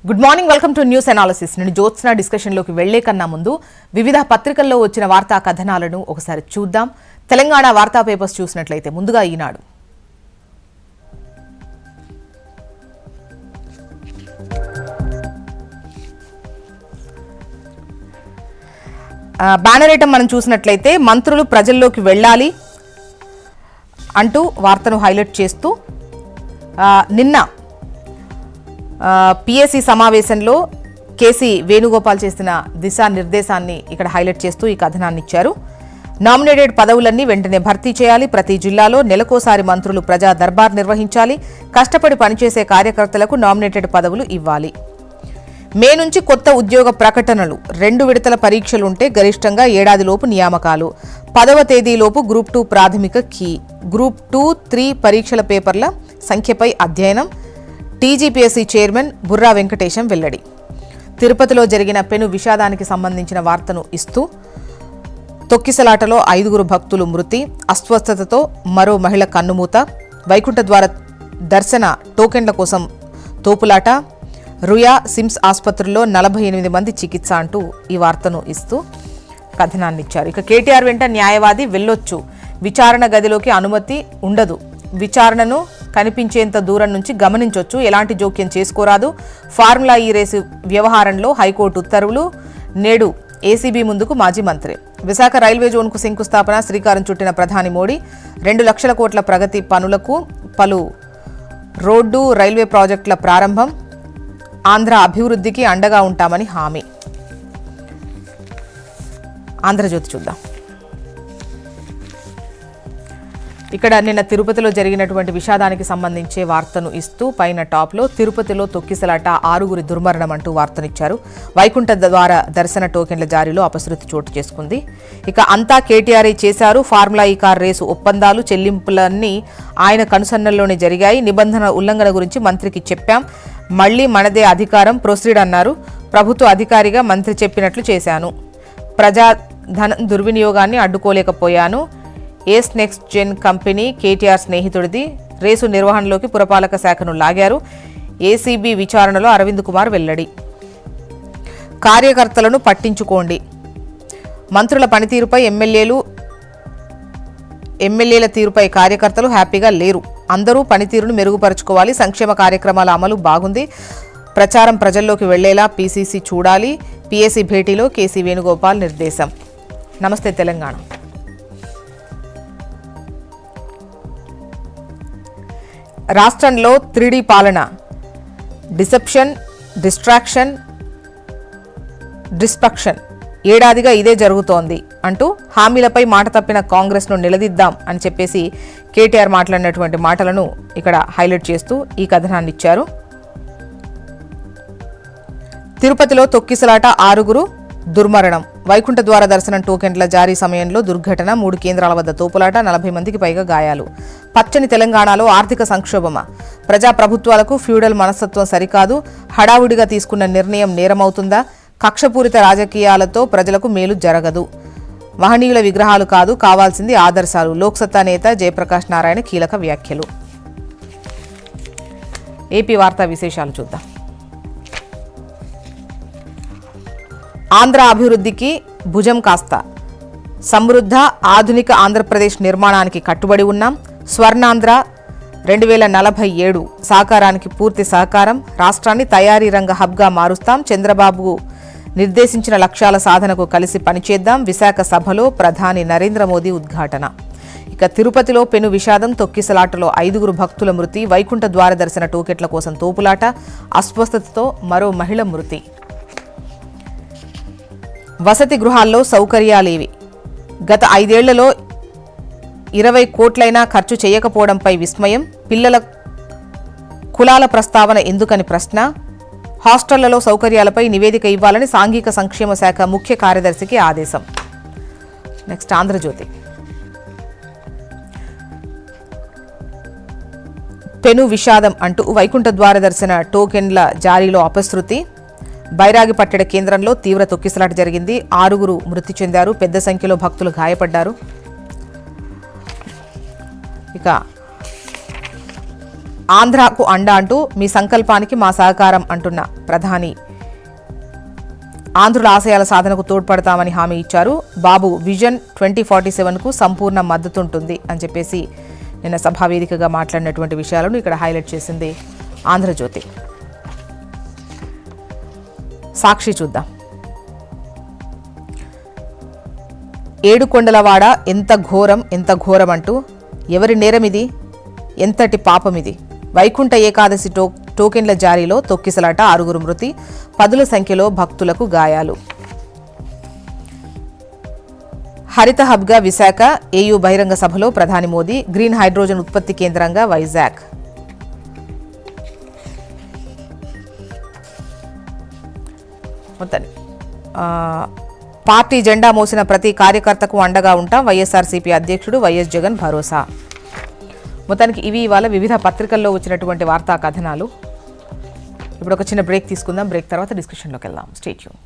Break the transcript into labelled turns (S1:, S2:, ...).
S1: Good morning, welcome to news analysis. నేను జ్యోత్స్న డిస్కషన్లోకి వెళ్లే కన్నా ముందు వివిధ పత్రికల్లో వచ్చిన వార్తా కథనాలను ఒకసారి చూద్దాం. తెలంగాణ వార్తా పేపర్స్ చూసినట్లయితే ముందుగా ఈనాడు. బ్యానర్ ఐటమ్ మనం చూసినట్లయితే మంత్రులు ప్రజల్లోకి వెళ్ళాలి అంటూ వార్తను హైలైట్ చేస్తూ నిన్న పిఎస్సి సమావేశంలో కేసీ వేణుగోపాల్ చేసిన దిశానిర్దేశాన్ని ఇక్కడ హైలైట్ చేస్తూ ఈ కథనాన్ని ఇచ్చారు. నామినేటెడ్ పదవులన్నీ వెంటనే భర్తీ చేయాలి, ప్రతి జిల్లాలో నెలకోసారి మంత్రులు ప్రజా దర్బార్ నిర్వహించాలి, కష్టపడి పనిచేసే కార్యకర్తలకు నామినేటెడ్ పదవులు ఇవ్వాలి. మే నుంచి కొత్త ఉద్యోగ ప్రకటనలు, 2 విడతల పరీక్షలుంటే గరిష్టంగా ఏడాదిలోపు నియామకాలు, 10వ తేదీలోపు గ్రూప్ 2 ప్రాథమిక కీ, గ్రూప్ 2, 3 పరీక్షల పేపర్ల సంఖ్యపై అధ్యయనం. టీజీపీఎస్సీ చైర్మన్ బుర్రా వెంకటేశం వెల్లడి. తిరుపతిలో జరిగిన పెను విషాదానికి సంబంధించిన వార్తను ఇస్తూ తొక్కిసలాటలో 5 భక్తులు మృతి, అస్వస్థతతో మరో మహిళ కన్నుమూత, వైకుంఠ ద్వార దర్శన టోకెన్ల కోసం తోపులాట, రుయా సిమ్స్ ఆసుపత్రుల్లో 48 మంది చికిత్స అంటూ ఈ వార్తను ఇస్తూ కథనాన్ని ఇచ్చారు. ఇక కేటీఆర్ వెంట న్యాయవాది వెళ్ళొచ్చు, విచారణ గదిలోకి అనుమతి ఉండదు, విచారణను కనిపించేంత దూరం నుంచి గమనించొచ్చు, ఎలాంటి జోక్యం చేసుకోరాదు, ఫార్ములా ఈ రేసు వ్యవహారంలో హైకోర్టు ఉత్తర్వులు, నేడు ఏసీబీ ముందుకు మాజీ మంత్రి. విశాఖ రైల్వే జోన్కు శంకుస్థాపన, శ్రీకారం చుట్టిన ప్రధాని మోడీ. 2 లక్షల కోట్ల ప్రగతి పనులకు పలు రోడ్డు రైల్వే ప్రాజెక్టుల ప్రారంభం, ఆంధ్ర అభివృద్ధికి అండగా ఉంటామని హామీ. ఆంధ్రజ్యోతి చూద్దాం. ఇక్కడ నిన్న తిరుపతిలో జరిగినటువంటి విషాదానికి సంబంధించే వార్తను ఇస్తూ పైన టాప్లో తిరుపతిలో తొక్కిసలాట, 6 దుర్మరణం అంటూ వార్తనిచ్చారు. వైకుంఠ ద్వార దర్శన టోకెన్ల జారీలో అపశృతి చోటు చేసుకుంది. ఇక అంతా కేటీఆర్ చేశారు, ఫార్ములా ఈ కార్ రేసు ఒప్పందాలు చెల్లింపులన్నీ ఆయన కనుసన్నల్లోనే జరిగాయి, నిబంధన ఉల్లంఘన గురించి మంత్రికి చెప్పాం, మళ్లీ మనదే అధికారం, ప్రొసీడ్ అన్నారు, ప్రభుత్వ అధికారిగా మంత్రి చెప్పినట్లు చేశాను, ప్రజాధనం దుర్వినియోగాన్ని అడ్డుకోలేకపోయాను, Ace next gen company KTR స్నేహితుడిది, రేసు నిర్వహణలోకి పురపాలక శాఖను లాగారు, ఏసీబీ విచారణలో అరవింద్ కుమార్ వెల్లడి. కార్యకర్తలను పట్టించుకోండి, మంత్రుల పనితీరుపై ఎమ్మెల్యేల తీరుపై కార్యకర్తలు హ్యాపీగా లేరు, అందరూ పనితీరును మెరుగుపరుచుకోవాలి, సంక్షేమ కార్యక్రమాల అమలు బాగుంది, ప్రచారం ప్రజల్లోకి వెళ్లేలా పీసీసీ చూడాలి, పీఎస్సీ భేటీలో కేసీ వేణుగోపాల్ నిర్దేశం. నమస్తే తెలంగాణ. రాష్ట్రంలో 3D పాలన, డిసెప్షన్, డిస్ట్రాక్షన్, డిస్ట్రక్షన్, ఏడాదిగా ఇదే జరుగుతోంది అంటూ హామీలపై మాట తప్పిన కాంగ్రెస్ను నిలదీద్దాం అని చెప్పేసి కేటీఆర్ మాట్లాడినటువంటి మాటలను ఇక్కడ హైలైట్ చేస్తూ ఈ కథనాన్ని ఇచ్చారు. తిరుపతిలో తొక్కిసలాట, 6 దుర్మరణం, వైకుంఠ ద్వార దర్శనం టోకెన్ల జారీ సమయంలో దుర్ఘటన, 3 కేంద్రాల వద్ద తోపులాట, 40 మందికి పైగా గాయాలు. పచ్చని తెలంగాణలో ఆర్థిక సంక్షోభమా, ప్రజాప్రభుత్వాలకు ఫ్యూడల్ మనస్తత్వం సరికాదు, హడావుడిగా తీసుకున్న నిర్ణయం నేరమవుతుందా, కక్షపూరిత రాజకీయాలతో ప్రజలకు మేలు జరగదు, మహనీయుల విగ్రహాలు కాదు కావాల్సింది ఆదర్శాలు, లోక్సత్తా నేత జయప్రకాష్ నారాయణ కీలక వ్యాఖ్యలు. ఏపీ వార్తా విశేషాలు చూద్దాం. ఆంధ్ర అభివృద్ధికి భుజం కాస్త, సమృద్ధ ఆధునిక ఆంధ్రప్రదేశ్ నిర్మాణానికి కట్టుబడి ఉన్నాం, స్వర్ణాంధ్ర 2047 సాకారానికి పూర్తి సహకారం, రాష్ట్రాన్ని తయారీ రంగ హబ్గా మారుస్తాం, చంద్రబాబు నిర్దేశించిన లక్ష్యాల సాధనకు కలిసి పనిచేద్దాం, విశాఖ సభలో ప్రధాని నరేంద్ర మోదీ ఉద్ఘాటన. ఇక తిరుపతిలో పెను విషాదం, తొక్కిసలాటలో 5 భక్తుల మృతి, వైకుంఠ ద్వార దర్శన టోకెట్ల కోసం తోపులాట, అస్వస్థతతో మరో మహిళ మృతి. వసతి గృహాల్లో సౌకర్యాలేవి, గత 5 ఏళ్లలో 20 కోట్లైనా ఖర్చు చేయకపోవడంపై విస్మయం, పిల్లల కులాల ప్రస్తావన ఎందుకని ప్రశ్న, హాస్టళ్లలో సౌకర్యాలపై నివేదిక ఇవ్వాలని సాంఘిక సంక్షేమ శాఖ ముఖ్య కార్యదర్శికి ఆదేశం. నెక్స్ట్ ఆంధ్రజ్యోతి. పెను విషాదం అంటూ వైకుంఠ ద్వార దర్శన టోకెన్ల జారీలో అపశృతి, బైరాగి పట్టణ కేంద్రంలో తీవ్ర తొక్కిసలాట జరిగింది, 6 మృతి చెందారు, పెద్ద సంఖ్యలో భక్తులు గాయపడ్డారు. ఇక ఆంధ్రాకు అండ అంటూ మీ సంకల్పానికి మా సహకారం అంటున్న ప్రధాని ఆంధ్రుల ఆశయాల సాధనకు తోడ్పడతామని హామీ ఇచ్చారు. బాబు విజన్ 2047కు సంపూర్ణ మద్దతు ఉంటుంది అని చెప్పేసి నిన్న సభా వేదికగా మాట్లాడినటువంటి విషయాలను ఇక్కడ హైలైట్ చేసింది ఆంధ్రజ్యోతి. సాక్షి చూద్దాం. ఏడుకొండలవాడ ఎంత ఘోరం అంటూ ఎవరి నేరమిది, ఎంతటి పాపమిది, వైకుంఠ ఏకాదశి టోకెన్ల జారీలో తొక్కిసలాట, 6 మృతి, 10ల సంఖ్యలో భక్తులకు గాయాలు. హరిత హబ్గా విశాఖ, ఏయూ బహిరంగ సభలో ప్రధాని మోదీ, గ్రీన్ హైడ్రోజన్ ఉత్పత్తి కేంద్రంగా వైజాగ్. మొత్తాన్ని పార్టీ జెండా మోసిన ప్రతి కార్యకర్తకు అండగా ఉంటాం, వైఎస్ఆర్సీపీ అధ్యక్షుడు వైఎస్ జగన్ భరోసా. మొత్తానికి ఇవి ఇవాళ వివిధ పత్రికల్లో వచ్చినటువంటి వార్తా కథనాలు. ఇప్పుడు ఒక చిన్న బ్రేక్ తీసుకుందాం. బ్రేక్ తర్వాత డిస్కషన్లోకి వెళ్దాం. Stay tune.